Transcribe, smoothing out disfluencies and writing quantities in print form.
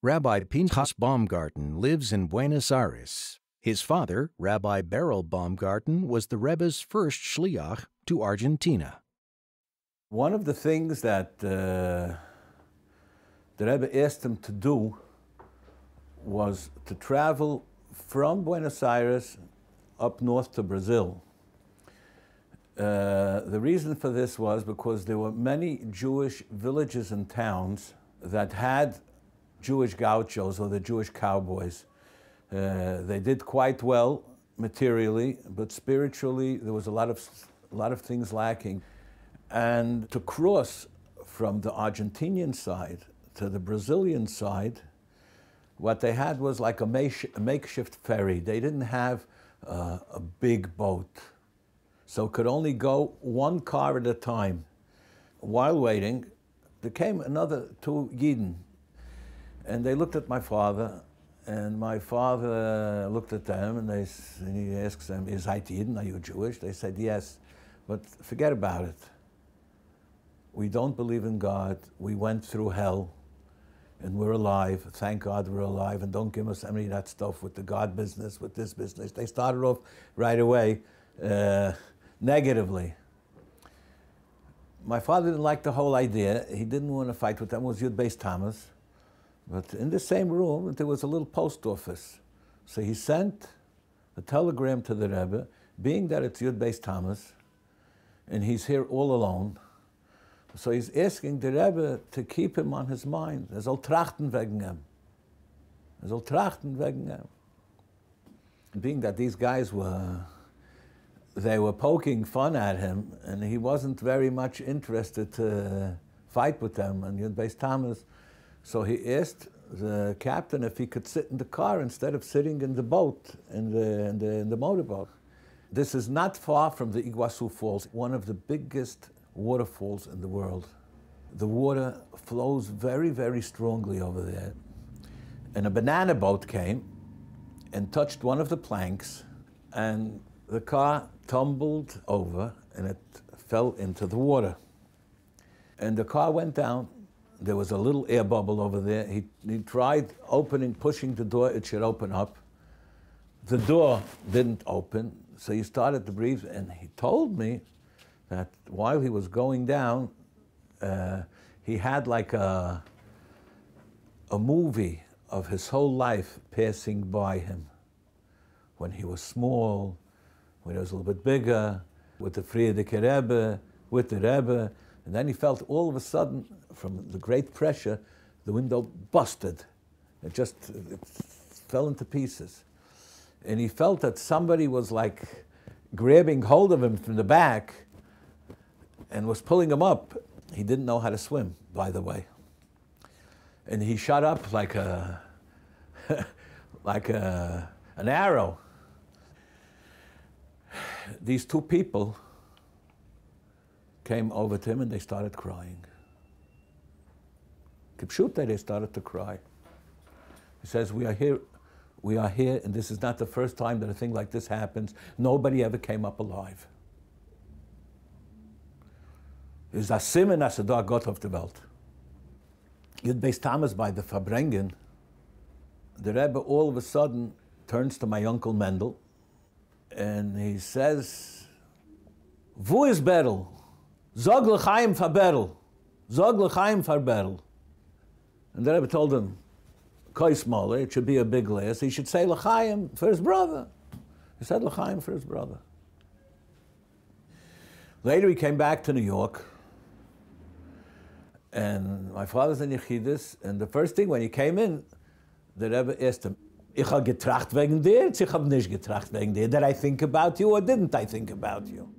Rabbi Pinchos Baumgarten lives in Buenos Aires. His father, Rabbi Berel Baumgarten, was the Rebbe's first sliáchja to Argentina. One of the things that the Rebbe asked him to do was to travel from Buenos Aires up north to Brazil. The reason for this was because there were many Jewish villages and towns that had Jewish gauchos, or the Jewish cowboys. They did quite well materially, but spiritually there was a lot of things lacking. And to cross from the Argentinian side to the Brazilian side, what they had was like a makeshift ferry. They didn't have a big boat, so could only go one car at a time. While waiting, there came another two Yidden, and they looked at my father, and my father looked at them, and he asks them, "Is it Yidden? Are you Jewish?" They said, "Yes, but forget about it. We don't believe in God. We went through hell, and we're alive. Thank God we're alive, and don't give us any of that stuff with the God business, with this business." They started off right away negatively. My father didn't like the whole idea. He didn't want to fight with them. It was Együtt Thomas. But in the same room, there was a little post office. So he sent a telegram to the Rebbe, being that it's Együtt Thomas, and he's here all alone. So he's asking the Rebbe to keep him on his mind. Soll trachten wegen ihm. Soll trachten wegen ihm. Being that these guys were poking fun at him, and he wasn't very much interested to fight with them and Együtt Thomas. So he asked the captain if he could sit in the car instead of sitting in the boat, in the motorboat. This is not far from the Iguazu Falls, one of the biggest waterfalls in the world. The water flows very, very strongly over there. And a banana boat came and touched one of the planks, and the car tumbled over and it fell into the water. And the car went down. There was a little air bubble over there. He tried pushing the door, it should open up. The door didn't open, so he started to breathe, and he told me that while he was going down, he had like a movie of his whole life passing by him. When he was small, when he was a little bit bigger, with the Friedrich Rebbe, with the Rebbe, and then he felt all of a sudden, from the great pressure, the window busted. It fell into pieces. And he felt that somebody was like grabbing hold of him from the back and was pulling him up. He didn't know how to swim, by the way. And he shot up like an arrow. These two people came over to him and they started crying. Kipshute, they started to cry. He says, we are here, and this is not the first time that a thing like this happens. Nobody ever came up alive. Is a Simen as a da Gott auf der Welt. Együtt Thomas by the Verbrengen, the Rebbe all of a sudden turns to my uncle Mendel, and he says, "Wo is Berel? Sag l'chaim for Berel. Sag l'chaim for Berel." And the Rebbe told him, "Koi smaller, it should be a big glass. He should say l'chaim for his brother." He said l'chaim for his brother. Later he came back to New York, and my father's in Yechidus, and the first thing when he came in, the Rebbe asked him, "Ich habe getracht wegen dir, ich habe nicht getracht wegen dir. Did I think about you or didn't I think about you?"